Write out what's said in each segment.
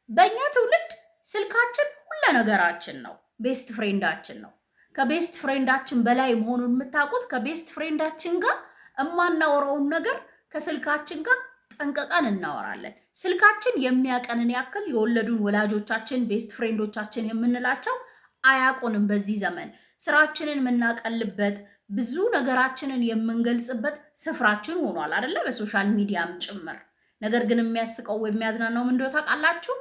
በእኛ ትውልድ ስልካችን ሁሉ ነገራችን ነው። ቤስት ፍሬንዳችን ነው። ከቤስት ፍሬንዳችን በላይ መሆኑን የምታውቁት ከቤስት ፍሬንዳችን ጋር እማናወራውን ነገር ከስልካችን ጋር ጠንቀቀን እናወራለን። ስልካችን የሚያቀንን ያክል የወለዱን ወላጆቻችን ቤስት ፍሬንዶቻችን የምንላቸው አያቁንም። በዚህ ዘመን ስራችንን የምናቀልበት ብዙ ነገራችንን የምንገልጽበት ስፍራችን ሆኗል አይደለ? በሶሻል ሚዲያም ጭምር። ነገር ግን የሚያስቀው ወይ የሚያዝናናው ምንድነው ታውቃላችሁ?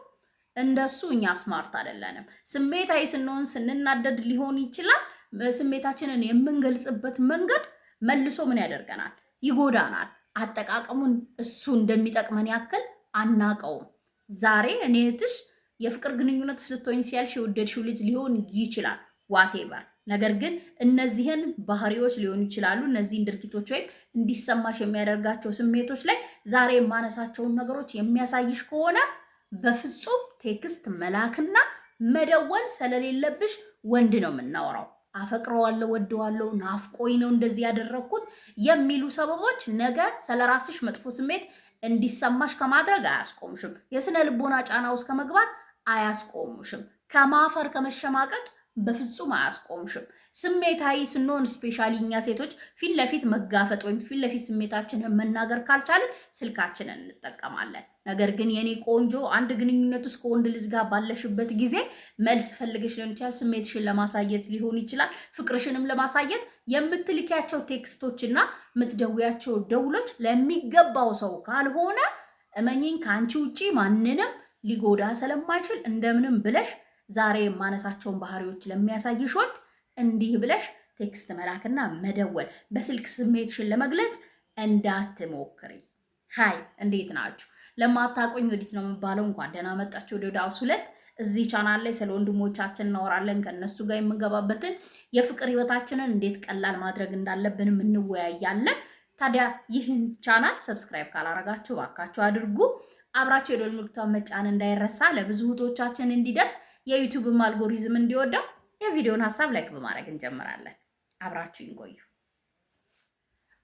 እንደሱ እኛ ስማርት አይደለንም። ስሜታዊ ስንሆን ስንናደድ ሊሆን ይችላል። ስሜታችንን የምንገልጽበት መንገድ መልሶ ምን ያደርገናል? ይጎዳናል። አጠቃቀሙን እሱ እንደሚጠቅመን ያክል አናቀውም። ዛሬ እኔ እህትሽ የፍቅር ግንኙነት ልትሆኝ ሲያልሽ የወደድሽው ልጅ ሊሆን ይችላል ዋቴቨር። ነገር ግን እነዚህን ባህሪዎች ሊሆኑ ይችላሉ፣ እነዚህን ድርጊቶች ወይም እንዲሰማሽ የሚያደርጋቸው ስሜቶች ላይ ዛሬ የማነሳቸውን ነገሮች የሚያሳይሽ ከሆነ በፍጹም ቴክስት መላክና መደወል ስለሌለብሽ ወንድ ነው የምናወራው። አፈቅረዋለሁ፣ ወደዋለሁ፣ ናፍቆኝ ነው እንደዚህ ያደረኩት የሚሉ ሰበቦች ነገ ስለራስሽ መጥፎ ስሜት እንዲሰማሽ ከማድረግ አያስቆሙሽም። የስነ ልቦና ጫና ውስጥ ከመግባት አያስቆሙሽም። ከማፈር ከመሸማቀቅ በፍጹም አያስቆምሽም። ስሜታዊ ስንሆን ስፔሻሊ እኛ ሴቶች ፊት ለፊት መጋፈጥ ወይም ፊት ለፊት ስሜታችንን መናገር ካልቻልን ስልካችንን እንጠቀማለን። ነገር ግን የኔ ቆንጆ አንድ ግንኙነት ውስጥ ከወንድ ልጅ ጋር ባለሽበት ጊዜ መልስ ፈልገሽ ሊሆን ይችላል፣ ስሜትሽን ለማሳየት ሊሆን ይችላል፣ ፍቅርሽንም ለማሳየት የምትልኪያቸው ቴክስቶችና የምትደውያቸው ደውሎች ለሚገባው ሰው ካልሆነ እመኚኝ ከአንቺ ውጪ ማንንም ሊጎዳ ስለማይችል እንደምንም ብለሽ ዛሬ የማነሳቸውን ባህሪዎች ለሚያሳይሽ ወንድ እንዲህ ብለሽ ቴክስት መላክና መደወል፣ በስልክ ስሜትሽን ለመግለጽ እንዳትሞክሪ። ሃይ እንዴት ናችሁ? ለማታቆኝ ወዲት ነው የምባለው። እንኳን ደህና መጣችሁ ወደ ዳውስ 2። እዚህ ቻናል ላይ ስለ ወንድሞቻችን እናወራለን። ከነሱ ጋር የምንገባበትን የፍቅር ህይወታችንን እንዴት ቀላል ማድረግ እንዳለብን እንወያያለን። ታዲያ ይህን ቻናል ሰብስክራይብ ካላረጋችሁ ባካችሁ አድርጉ። አብራችሁ የደወል ምልክቱን መጫን እንዳይረሳ፣ ለብዙ እህቶቻችን እንዲደርስ የዩቲዩብ አልጎሪዝም እንዲወደው የቪዲዮን ሐሳብ ላይክ በማድረግ እንጀምራለን። አብራችሁኝ ቆዩ።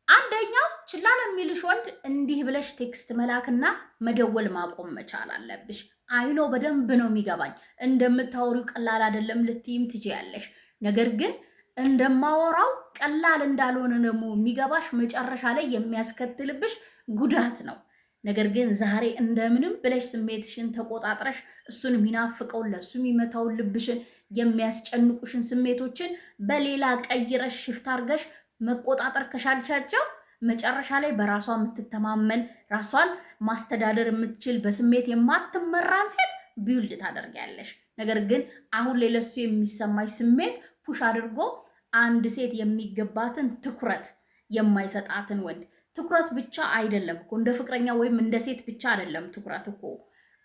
አንደኛው ችላ ለሚልሽ ወንድ እንዲህ ብለሽ ቴክስት መላክና መደወል ማቆም መቻል አለብሽ። አይኖ በደንብ ነው የሚገባኝ፣ እንደምታወሪው ቀላል አይደለም ልትይም ትችያለሽ። ነገር ግን እንደማወራው ቀላል እንዳልሆነ ደግሞ የሚገባሽ መጨረሻ ላይ የሚያስከትልብሽ ጉዳት ነው። ነገር ግን ዛሬ እንደምንም ብለሽ ስሜትሽን ተቆጣጥረሽ እሱን የሚናፍቀውን ለሱ የሚመታውን ልብሽን የሚያስጨንቁሽን ስሜቶችን በሌላ ቀይረሽ ሽፍት አድርገሽ መቆጣጠር ከቻልቻቸው መጨረሻ ላይ በራሷ የምትተማመን ራሷን ማስተዳደር የምትችል በስሜት የማትመራን ሴት ቢውልድ ታደርጊያለሽ። ነገር ግን አሁን ላይ ለሱ የሚሰማሽ ስሜት ፑሽ አድርጎ አንድ ሴት የሚገባትን ትኩረት የማይሰጣትን ወንድ ትኩረት ብቻ አይደለም እኮ እንደ ፍቅረኛ ወይም እንደ ሴት ብቻ አይደለም ትኩረት እኮ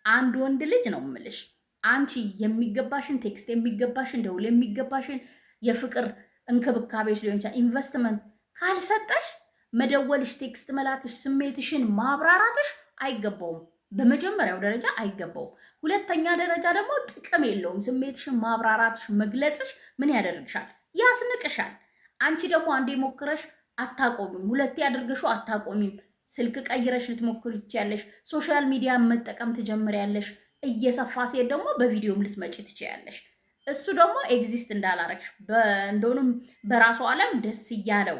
አንድ ወንድ ልጅ ነው የምልሽ። አንቺ የሚገባሽን ቴክስት የሚገባሽን ደውል የሚገባሽን የፍቅር እንክብካቤሽ ሊሆን ይችላል ኢንቨስትመንት ካልሰጠሽ መደወልሽ፣ ቴክስት መላክሽ፣ ስሜትሽን ማብራራትሽ አይገባውም። በመጀመሪያው ደረጃ አይገባውም። ሁለተኛ ደረጃ ደግሞ ጥቅም የለውም። ስሜትሽን ማብራራትሽ መግለጽሽ ምን ያደርግሻል? ያስንቅሻል። አንቺ ደግሞ አንዴ ሞክረሽ አታቆሚም፣ ሁለቴ አድርገሽው አታቆሚም። ስልክ ቀይረሽ ልትሞክሪ ትችያለሽ። ሶሻል ሚዲያ መጠቀም ትጀምሪያለሽ። እየሰፋ ሲሄድ ደግሞ በቪዲዮም ልትመጪ ትችያለሽ። እሱ ደግሞ ኤግዚስት እንዳላረግሽ እንደሆነም በራሱ ዓለም ደስ እያለው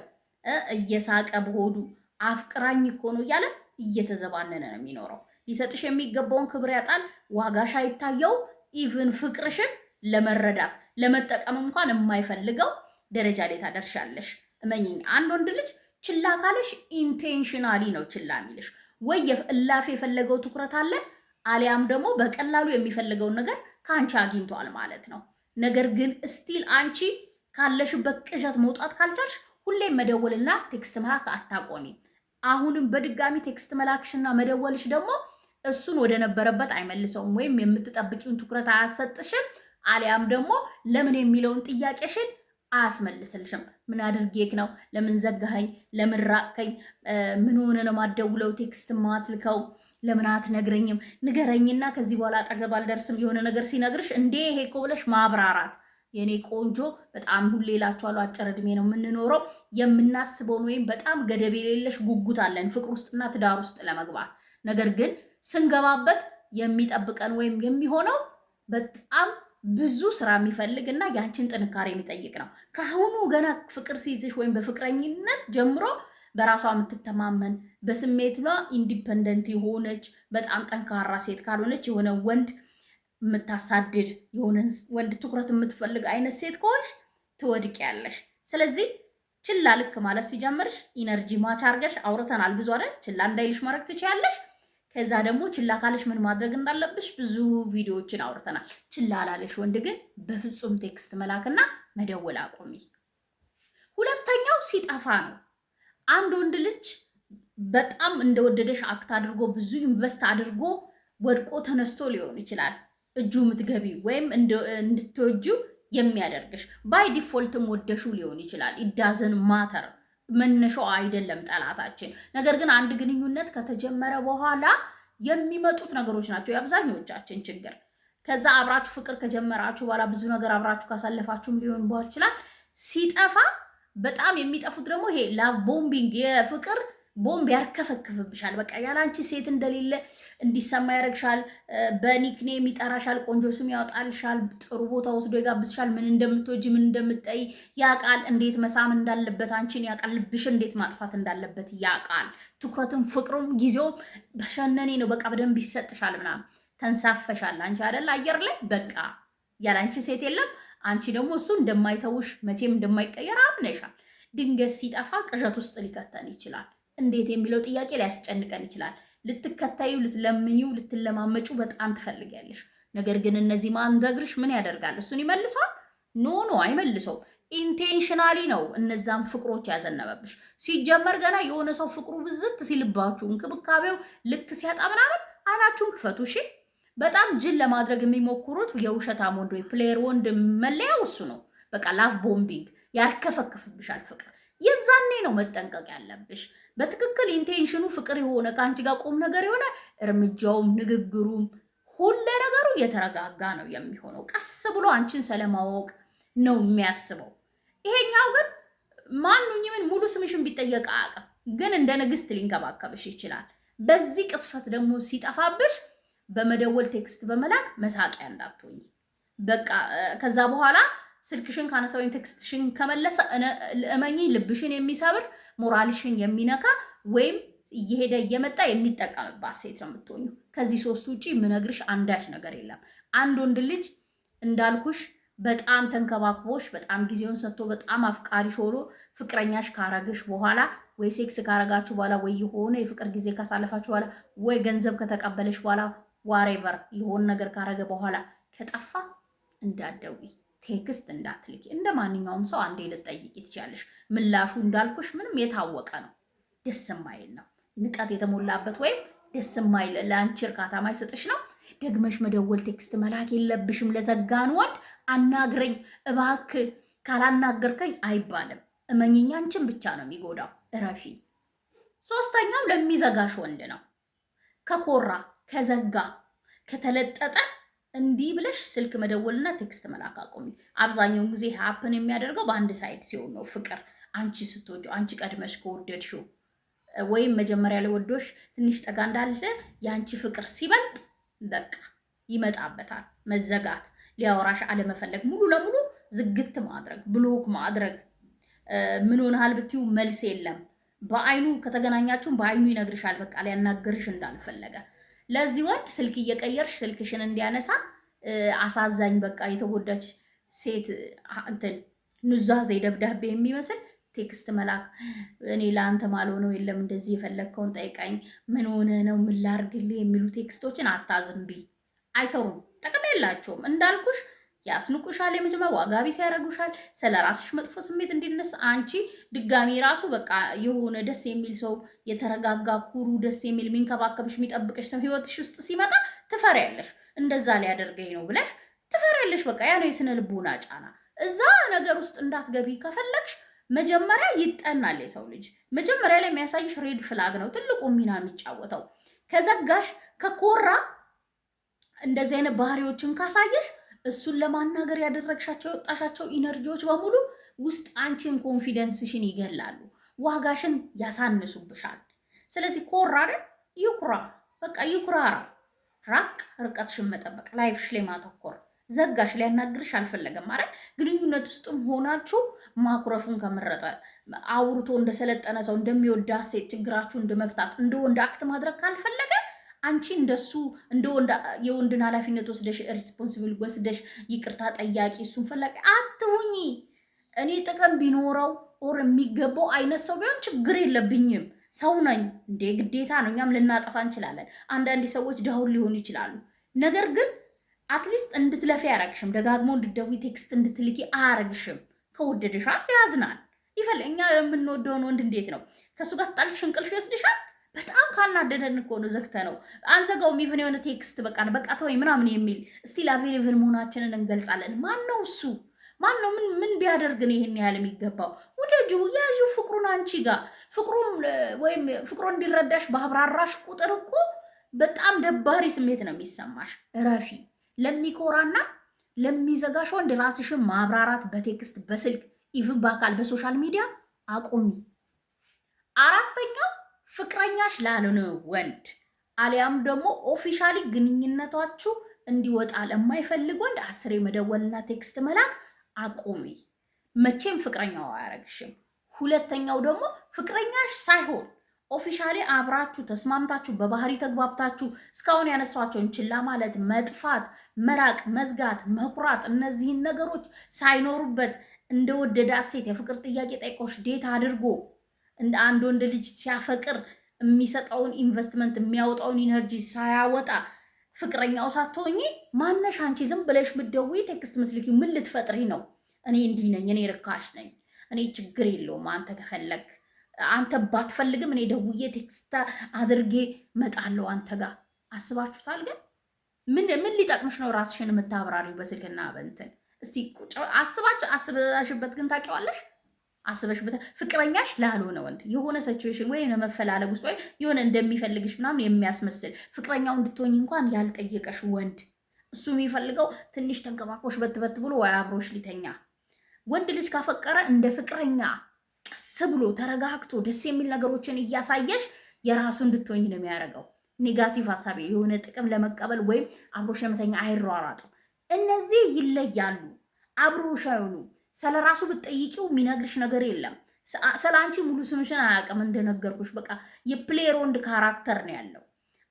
እየሳቀ በሆዱ አፍቅራኝ እኮ ነው እያለ እየተዘባነነ ነው የሚኖረው። ሊሰጥሽ የሚገባውን ክብር ያጣል፣ ዋጋሽ አይታየው። ኢቭን ፍቅርሽን ለመረዳት ለመጠቀም እንኳን የማይፈልገው ደረጃ ላይ ታደርሻለሽ። እመኚኝ አንድ ወንድ ልጅ ችላ ካለሽ ኢንቴንሽናሊ ነው ችላ የሚልሽ። ወይ እላፊ የፈለገው ትኩረት አለ፣ አሊያም ደግሞ በቀላሉ የሚፈልገውን ነገር ከአንቺ አግኝቷል ማለት ነው። ነገር ግን ስቲል አንቺ ካለሽበት ቅዠት መውጣት ካልቻልሽ ሁሌም መደወልና ቴክስት መላክ አታቆሚ። አሁንም በድጋሚ ቴክስት መላክሽና መደወልሽ ደግሞ እሱን ወደ ነበረበት አይመልሰውም፣ ወይም የምትጠብቂውን ትኩረት አያሰጥሽም፣ አሊያም ደግሞ ለምን የሚለውን ጥያቄሽን አያስመልስልሽም። ምን አድርጌክ ነው? ለምን ዘጋኸኝ? ለምን ራቅከኝ? ምን ሆነ ነው ማደውለው? ቴክስት ማትልከው? ለምን አትነግረኝም? ንገረኝና ከዚህ በኋላ አጠገብ አልደርስም። የሆነ ነገር ሲነግርሽ እንዴ ይሄ እኮ ብለሽ ማብራራት። የኔ ቆንጆ በጣም ሁሌ እላችኋለሁ፣ አጭር እድሜ ነው የምንኖረው። የምናስበውን ወይም በጣም ገደብ የሌለሽ ጉጉት አለን ፍቅር ውስጥና ትዳር ውስጥ ለመግባት። ነገር ግን ስንገባበት የሚጠብቀን ወይም የሚሆነው በጣም ብዙ ስራ የሚፈልግ እና ያንቺን ጥንካሬ የሚጠይቅ ነው። ከአሁኑ ገና ፍቅር ሲይዝሽ ወይም በፍቅረኝነት ጀምሮ በራሷ የምትተማመን በስሜቷ ኢንዲፐንደንት የሆነች በጣም ጠንካራ ሴት ካልሆነች የሆነ ወንድ የምታሳድድ የሆነ ወንድ ትኩረት የምትፈልግ አይነት ሴት ከሆንሽ ትወድቂያለሽ። ስለዚህ ችላ ልክ ማለት ሲጀምርሽ ኢነርጂ ማች አርገሽ አውርተናል ብዙ አይደል? ችላ እንዳይልሽ ማድረግ ትችያለሽ። ከዛ ደግሞ ችላ ካለሽ ምን ማድረግ እንዳለብሽ ብዙ ቪዲዮዎችን አውርተናል። ችላ ላለሽ ወንድ ግን በፍጹም ቴክስት መላክና መደወል አቁሚ። ሁለተኛው ሲጠፋ ነው። አንድ ወንድ ልጅ በጣም እንደወደደሽ አክት አድርጎ ብዙ ኢንቨስት አድርጎ ወድቆ ተነስቶ ሊሆን ይችላል እጁ ምትገቢ ወይም እንድትወጂው የሚያደርግሽ ባይ ዲፎልትም ወደሹ ሊሆን ይችላል። ኢዳዝን ማተር መነሻው አይደለም ጠላታችን። ነገር ግን አንድ ግንኙነት ከተጀመረ በኋላ የሚመጡት ነገሮች ናቸው የአብዛኞቻችን ችግር። ከዛ አብራችሁ ፍቅር ከጀመራችሁ በኋላ ብዙ ነገር አብራችሁ ካሳለፋችሁም ሊሆን ይችላል። ሲጠፋ በጣም የሚጠፉት ደግሞ ይሄ ላቭ ቦምቢንግ የፍቅር ቦምብ ያርከፈክፍብሻል። በቃ ያላንቺ ሴት እንደሌለ እንዲሰማ ያደርግሻል። በኒክኔም ይጠራሻል፣ ቆንጆ ስም ያወጣልሻል፣ ጥሩ ቦታ ወስዶ ይጋብዝሻል። ምን እንደምትወጂ ምን እንደምትጠይ ያውቃል። እንዴት መሳም እንዳለበት አንቺን ያውቃል። ልብሽ እንዴት ማጥፋት እንዳለበት ያውቃል። ትኩረትም ፍቅሩም ጊዜውም በሸነኔ ነው። በቃ በደንብ ይሰጥሻል ምናምን። ተንሳፈሻል አንቺ አይደል አየር ላይ በቃ ያላንቺ ሴት የለም። አንቺ ደግሞ እሱ እንደማይተውሽ መቼም እንደማይቀየር አምነሻል። ድንገት ሲጠፋ ቅዠት ውስጥ ሊከተን ይችላል። እንዴት የሚለው ጥያቄ ሊያስጨንቀን ይችላል። ልትከታዩ፣ ልትለምኚው፣ ልትለማመጩ በጣም ትፈልጊያለሽ። ነገር ግን እነዚህ ማንደግርሽ ምን ያደርጋል? እሱን ይመልሰዋል? ኖ አይመልሰው። ኢንቴንሽናሊ ነው እነዛን ፍቅሮች ያዘነበብሽ። ሲጀመር ገና የሆነ ሰው ፍቅሩ ብዝት ሲልባችሁ፣ እንክብካቤው ልክ ሲያጣ ምናምን አይናችሁን ክፈቱ። እሺ፣ በጣም ጅል ለማድረግ የሚሞክሩት የውሸታም ወንድ ወይ ፕሌየር ወንድ መለያው እሱ ነው። በቃ ላቭ ቦምቢንግ ያርከፈክፍብሻል ፍቅር። የዛኔ ነው መጠንቀቅ ያለብሽ። በትክክል ኢንቴንሽኑ ፍቅር የሆነ ከአንቺ ጋር ቁም ነገር የሆነ እርምጃውም ንግግሩም ሁሉ ነገሩ የተረጋጋ ነው የሚሆነው። ቀስ ብሎ አንቺን ስለማወቅ ነው የሚያስበው። ይሄኛው ግን ማንኛውም ሙሉ ስምሽን ቢጠየቅ አያውቅም፣ ግን እንደ ንግስት ሊንከባከብሽ ይችላል። በዚህ ቅስፈት ደግሞ ሲጠፋብሽ በመደወል ቴክስት በመላክ መሳቂያ እንዳትሆኝ። በቃ ከዛ በኋላ ስልክሽን ካነሳ ወይም ቴክስትሽን ከመለሰ እመኚ ልብሽን የሚሰብር ሞራልሽን የሚነካ ወይም እየሄደ እየመጣ የሚጠቀምባት ሴት ነው የምትሆኙ። ከዚህ ሶስት ውጪ የምነግርሽ አንዳች ነገር የለም። አንድ ወንድ ልጅ እንዳልኩሽ በጣም ተንከባክቦሽ በጣም ጊዜውን ሰጥቶ በጣም አፍቃሪሽ ሆኖ ፍቅረኛሽ ካረገሽ በኋላ ወይ ሴክስ ካረጋችሁ በኋላ ወይ የሆነ የፍቅር ጊዜ ካሳለፋችሁ በኋላ ወይ ገንዘብ ከተቀበለሽ በኋላ ዋሬቨር የሆነ ነገር ካረገ በኋላ ከጠፋ እንዳትደውይ፣ ቴክስት እንዳትልኪ። እንደ ማንኛውም ሰው አንዴ ልትጠይቂ ትችያለሽ። ምላሹ እንዳልኩሽ ምንም የታወቀ ነው፣ ደስ የማይል ነው፣ ንቀት የተሞላበት ወይም ደስ የማይል ለአንቺ እርካታ ማይሰጥሽ ነው። ደግመሽ መደወል ቴክስት መላክ የለብሽም። ለዘጋን ወንድ አናግረኝ እባክህ ካላናገርከኝ አይባልም። እመኝኛ አንቺን ብቻ ነው የሚጎዳው። እረፊ። ሶስተኛው ለሚዘጋሽ ወንድ ነው። ከኮራ ከዘጋ ከተለጠጠ እንዲህ ብለሽ ስልክ መደወልና ቴክስት መላክ አቁሚ። አብዛኛውን ጊዜ ሀፕን የሚያደርገው በአንድ ሳይድ ሲሆን ነው። ፍቅር አንቺ ስትወጂው፣ አንቺ ቀድመሽ ከወደድሽው ወይም መጀመሪያ ላይ ወዶሽ ትንሽ ጠጋ እንዳለ የአንቺ ፍቅር ሲበልጥ በቃ ይመጣበታል። መዘጋት፣ ሊያወራሽ አለመፈለግ፣ ሙሉ ለሙሉ ዝግት ማድረግ፣ ብሎክ ማድረግ። ምን ሆነሃል ብትዩ መልስ የለም። በአይኑ ከተገናኛችሁም በአይኑ ይነግርሻል። በቃ ሊያናግርሽ እንዳልፈለገ። ለዚህ ወንድ ስልክ እየቀየርሽ ስልክሽን እንዲያነሳ አሳዛኝ በቃ የተጎዳች ሴት እንትን ኑዛዜ ደብዳቤ የሚመስል ቴክስት መላክ። እኔ ለአንተ ማልሆነው የለም እንደዚህ የፈለግከውን ጠይቀኝ፣ ምን ሆነ ነው ምን ላድርግልህ የሚሉ ቴክስቶችን አታዝንቢ። አይሰሩም፣ ጥቅም የላቸውም። እንዳልኩሽ ያስንቁሻል፣ የመጀመሪያ ዋጋ ቢስ ያደርጉሻል። ስለ ራስሽ መጥፎ ስሜት እንዲነሳ አንቺ ድጋሚ ራሱ በቃ የሆነ ደስ የሚል ሰው የተረጋጋ ኩሩ ደስ የሚል የሚንከባከብሽ የሚጠብቅሽ ሰው ህይወትሽ ውስጥ ሲመጣ ትፈሪያለሽ። እንደዛ ሊያደርገኝ ነው ብለሽ ትፈሪያለሽ። በቃ ያ ነው የስነ ልቦና ጫና። እዛ ነገር ውስጥ እንዳትገቢ ከፈለግሽ መጀመሪያ ይጠናል። የሰው ልጅ መጀመሪያ ላይ የሚያሳይሽ ሬድ ፍላግ ነው ትልቁ ሚና የሚጫወተው። ከዘጋሽ ከኮራ እንደዚህ አይነት ባህሪዎችን ካሳየሽ እሱን ለማናገር ያደረግሻቸው የወጣሻቸው ኢነርጂዎች በሙሉ ውስጥ አንቺን ኮንፊደንስሽን ይገላሉ፣ ዋጋሽን ያሳንሱብሻል። ስለዚህ ኮራ አይደል ይኩራ፣ በቃ ይኩራራ። ራቅ ርቀትሽን መጠበቅ፣ ላይፍሽ ላይ ማተኮር። ዘጋሽ፣ ሊያናግርሽ አልፈለገም ማለት ግንኙነት ውስጥም ሆናችሁ ማኩረፉን ከመረጠ አውርቶ እንደሰለጠነ ሰው እንደሚወዳ ሴት ችግራችሁ እንደመፍታት እንደ ወንድ አክት ማድረግ ካልፈለገ አንቺ እንደሱ እንደ ወንድ የወንድን ኃላፊነት ወስደሽ ሪስፖንሲብል ወስደሽ ይቅርታ ጠያቂ እሱን ፈላጊ አትሁኚ። እኔ ጥቅም ቢኖረው ኦር የሚገባው አይነት ሰው ቢሆን ችግር የለብኝም። ሰው ነኝ እንዴ፣ ግዴታ ነው። እኛም ልናጠፋ እንችላለን። አንዳንድ ሰዎች ደሁን ሊሆኑ ይችላሉ። ነገር ግን አትሊስት እንድትለፊ አያረግሽም። ደጋግሞ እንድትደውይ ቴክስት እንድትልኪ አያረግሽም። ከወደደሻል ያዝናል። እኛ የምንወደውን ወንድ እንዴት ነው ከእሱ ጋር ተጣልሽ እንቅልፍ ይወስድሻል? በጣም ካናደደን እኮ ነው ዘግተ ነው አንዘጋውም። ኢቭን የሆነ ቴክስት በቃ ተወኝ ምናምን የሚል ስቲል አቬሌብል መሆናችንን እንገልጻለን። ማን ነው እሱ? ማን ነው? ምን ቢያደርግ ነው ይሄን ያህል የሚገባው? ወደጁ ያዡ ፍቅሩን አንቺ ጋር ፍቅሩ እንዲረዳሽ ባብራራሽ ቁጥር እኮ በጣም ደባሪ ስሜት ነው የሚሰማሽ። እረፊ። ለሚኮራና ለሚዘጋሽ ወንድ ራስሽን ማብራራት በቴክስት በስልክ ኢቭን በአካል በሶሻል ሚዲያ አቁሚ። አራተኛው ፍቅረኛሽ ላልሆነ ወንድ አሊያም ደግሞ ኦፊሻሊ ግንኙነታችሁ እንዲወጣ ለማይፈልግ ወንድ 10 መደወልና ቴክስት መላክ አቁሚ። መቼም ፍቅረኛው አያረግሽም። ሁለተኛው ደግሞ ፍቅረኛሽ ሳይሆን ኦፊሻሊ አብራችሁ ተስማምታችሁ በባህሪ ተግባብታችሁ እስካሁን ያነሷቸውን ችላ ማለት፣ መጥፋት፣ መራቅ፣ መዝጋት፣ መኩራት እነዚህን ነገሮች ሳይኖሩበት እንደወደደ ሴት የፍቅር ጥያቄ ጠይቆሽ ዴት አድርጎ እንደ አንድ ወንድ ልጅ ሲያፈቅር የሚሰጠውን ኢንቨስትመንት የሚያወጣውን ኢነርጂ ሳያወጣ ፍቅረኛው ሳትሆኚ ማነሽ አንቺ? ዝም ብለሽ ምትደውይ ቴክስት ምትልኪ ምን ልትፈጥሪ ነው? እኔ እንዲህ ነኝ፣ እኔ ርካሽ ነኝ፣ እኔ ችግር የለውም አንተ ከፈለግ አንተ ባትፈልግም እኔ ደውዬ ቴክስት አድርጌ መጣለው አንተ ጋር። አስባችሁታል? ግን ምን ሊጠቅምሽ ነው ራስሽን የምታብራሪው በስልክና በእንትን? እስቲ አስበሽበት ግን ታውቂዋለሽ? አስበሽበት ፍቅረኛሽ ላልሆነ ወንድ የሆነ ሲቹዌሽን ወይ መፈላለግ ውስጥ ወይ የሆነ እንደሚፈልግሽ ምናምን የሚያስመስል ፍቅረኛው እንድትሆኝ እንኳን ያልጠየቀሽ ወንድ እሱ የሚፈልገው ትንሽ ተንከባክቦሽ በትበት ብሎ ወይ አብሮሽ ሊተኛ። ወንድ ልጅ ካፈቀረ እንደ ፍቅረኛ ቀስ ብሎ ተረጋግቶ ደስ የሚል ነገሮችን እያሳየሽ የራሱ እንድትሆኝ ነው የሚያደርገው። ኔጋቲቭ ሀሳብ የሆነ ጥቅም ለመቀበል ወይም አብሮሽ ለመተኛ አይሯሯጥም። እነዚህ ይለያሉ። አብሮሽ አይሆኑ። ስለ ራሱ ብትጠይቂው የሚነግርሽ ነገር የለም። ስለ አንቺ ሙሉ ስምሽን አያውቅም። እንደነገርኩሽ በቃ የፕሌየር ወንድ ካራክተር ነው ያለው።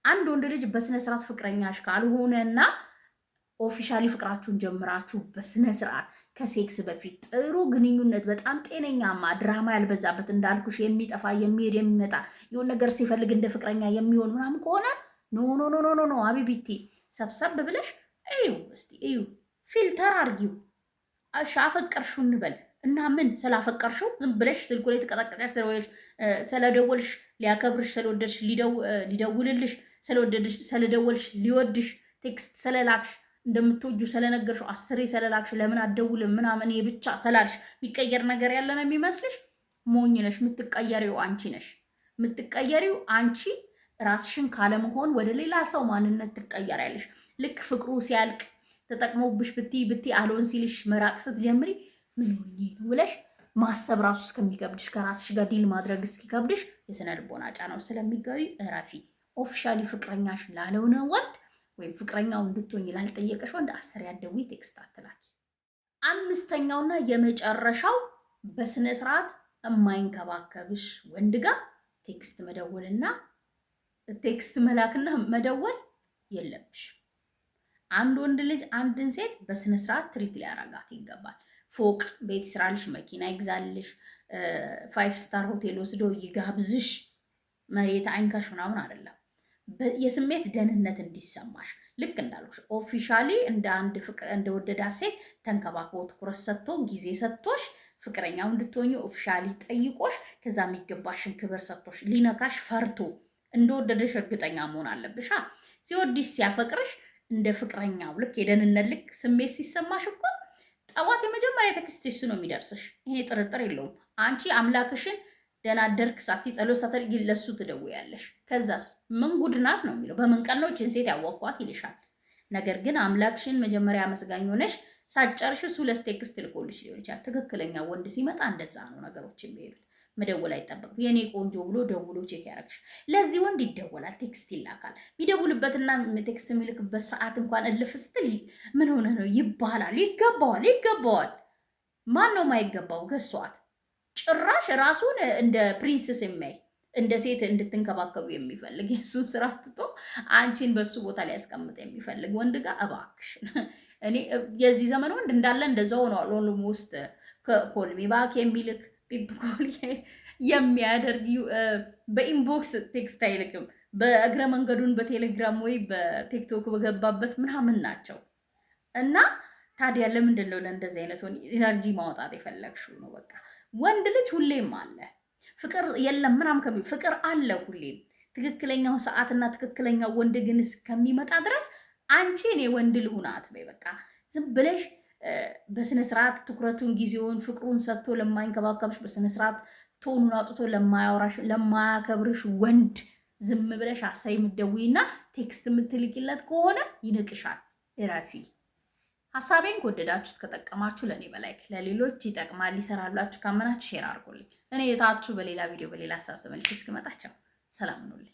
አንድ ወንድ ልጅ በስነ ስርዓት ፍቅረኛሽ ካልሆነና ኦፊሻሊ ፍቅራችሁን ጀምራችሁ በስነ ስርዓት ከሴክስ በፊት ጥሩ ግንኙነት በጣም ጤነኛማ ድራማ ያልበዛበት እንዳልኩሽ የሚጠፋ የሚሄድ የሚመጣ የሆነ ነገር ሲፈልግ እንደ ፍቅረኛ የሚሆን ምናምን ከሆነ ኖ አቢቢቲ ሰብሰብ ብለሽ እዩ ፊልተር አርጊው። እሺ አፈቀርሽው እንበል እና ምን ስላፈቀርሽው ዝም ብለሽ ስልኩ ላይ ተቀጣቀጣሽ ስለደወልሽ ሊያከብርሽ ስለወደድሽ ሊደውልልሽ ስለደወልሽ ሊወድሽ ቴክስት ስለላክሽ እንደምትወጁ ስለነገርሽው 10 ስለላክሽ ለምን አትደውልም ምናምን ብቻ ስላልሽ የሚቀየር ነገር ያለ ነው የሚመስልሽ? ሞኝ ነሽ። የምትቀየሪው አንቺ ነሽ። የምትቀየሪው አንቺ ራስሽን ካለመሆን ወደ ሌላ ሰው ማንነት ትቀየሪያለሽ። ልክ ፍቅሩ ሲያልቅ ተጠቅሞብሽ ብቲ አልሆን ሲልሽ መራቅ ስትጀምሪ ምን ሆኜ ነው ብለሽ ማሰብ ራሱ እስከሚከብድሽ ከራስሽ ጋር ዲል ማድረግ እስኪከብድሽ የስነ ልቦና ጫናው ስለሚገቢ እረፊ። ኦፊሻሊ ፍቅረኛሽ ላልሆነ ወንድ ወይም ፍቅረኛው እንድትሆኝ ላልጠየቀሽ ወንድ 10 ያደዊ ቴክስት አትላኪ። አምስተኛውና የመጨረሻው በስነ ስርዓት የማይንከባከብሽ ወንድ ጋር ቴክስት መደወልና ቴክስት መላክና መደወል የለብሽ። አንድ ወንድ ልጅ አንድን ሴት በስነ ስርዓት ትሪት ሊያረጋት ይገባል። ፎቅ ቤት ይስራልሽ፣ መኪና ይግዛልሽ፣ 5 ስታር ሆቴል ወስዶ ይጋብዝሽ፣ መሬት አይንካሽ ምናምን አይደለም። የስሜት ደህንነት እንዲሰማሽ ልክ እንዳልኩሽ ኦፊሻሊ እንደ አንድ ፍቅር እንደወደዳ ሴት ተንከባክቦ ትኩረት ሰጥቶ ጊዜ ሰጥቶሽ ፍቅረኛው እንድትሆኚ ኦፊሻሊ ጠይቆሽ ከዛ የሚገባሽን ክብር ሰጥቶሽ ሊነካሽ ፈርቶ እንደወደደሽ እርግጠኛ መሆን አለብሽ። ሲወድሽ ሲያፈቅርሽ እንደ ፍቅረኛው ልክ የደህንነት ልክ ስሜት ሲሰማሽ እኮ ጠዋት የመጀመሪያ ቴክስት እሱ ነው የሚደርስሽ። ይሄ ጥርጥር የለውም። አንቺ አምላክሽን ደህና አደርክ ሳቲ ጸሎት ሳትደርጊ ለሱ ትደውያለሽ። ከዛስ ምን ጉድ ናት ነው የሚለው። በምን ቀን ነው እችን ሴት ያወቅኳት ይልሻል። ነገር ግን አምላክሽን መጀመሪያ አመስጋኝ ሆነሽ ሳትጨርሽ እሱ ለቴክስት ልኮልሽ ሊሆን ይችላል። ትክክለኛ ወንድ ሲመጣ እንደዛ ነው ነገሮች የሚሄዱት። መደወል አይጠበቅም። የኔ ቆንጆ ብሎ ደውሎ ቼክ ያደርግሽ። ለዚህ ወንድ ይደወላል፣ ቴክስት ይላካል። የሚደውልበትና ቴክስት የሚልክበት ሰዓት እንኳን እልፍ ስትል ምን ሆነ ነው ይባላል። ይገባዋል። ማን ነው የማይገባው? ገሷት። ጭራሽ ራሱን እንደ ፕሪንስስ የሚያይ እንደ ሴት እንድትንከባከቡ የሚፈልግ የእሱን ስራ ትቶ አንቺን በሱ ቦታ ላይ ያስቀምጥ የሚፈልግ ወንድ ጋር እባክሽ። እኔ የዚህ ዘመን ወንድ እንዳለ እንደዛው ሆኗል። ኦልሞስት ኮልሚ ባክ የሚልክ ፒፕኮል የሚያደርግ በኢንቦክስ ቴክስት አይልክም። በእግረ መንገዱን በቴሌግራም ወይ በቲክቶክ በገባበት ምናምን ናቸው። እና ታዲያ ለምንድን ነው ለእንደዚህ አይነት ኢነርጂ ማውጣት የፈለግሽው? ነው በቃ ወንድ ልጅ ሁሌም አለ። ፍቅር የለም ምናምን ፍቅር አለ ሁሌም። ትክክለኛው ሰዓትና ትክክለኛው ወንድ ግን እስከሚመጣ ድረስ አንቺ እኔ ወንድ ልሁን አትበይ። በቃ ዝም ብለሽ በስነ ስርዓት ትኩረቱን፣ ጊዜውን፣ ፍቅሩን ሰጥቶ ለማይንከባከብሽ፣ በስነ ስርዓት ቶኑን አውጥቶ ለማያወራሽ፣ ለማያከብርሽ ወንድ ዝም ብለሽ አሳይ የምትደውይና ቴክስት የምትልኪለት ከሆነ ይንቅሻል። እረፊ። ሀሳቤን ከወደዳችሁት ከጠቀማችሁ ለእኔ በላይክ ለሌሎች ይጠቅማል ይሰራላችሁ ካመናችሁ ሼር አድርጉልኝ። እኔ የታችሁ በሌላ ቪዲዮ በሌላ ሀሳብ ተመልሼ እስክመጣ ቻው፣ ሰላም ሁኑልኝ።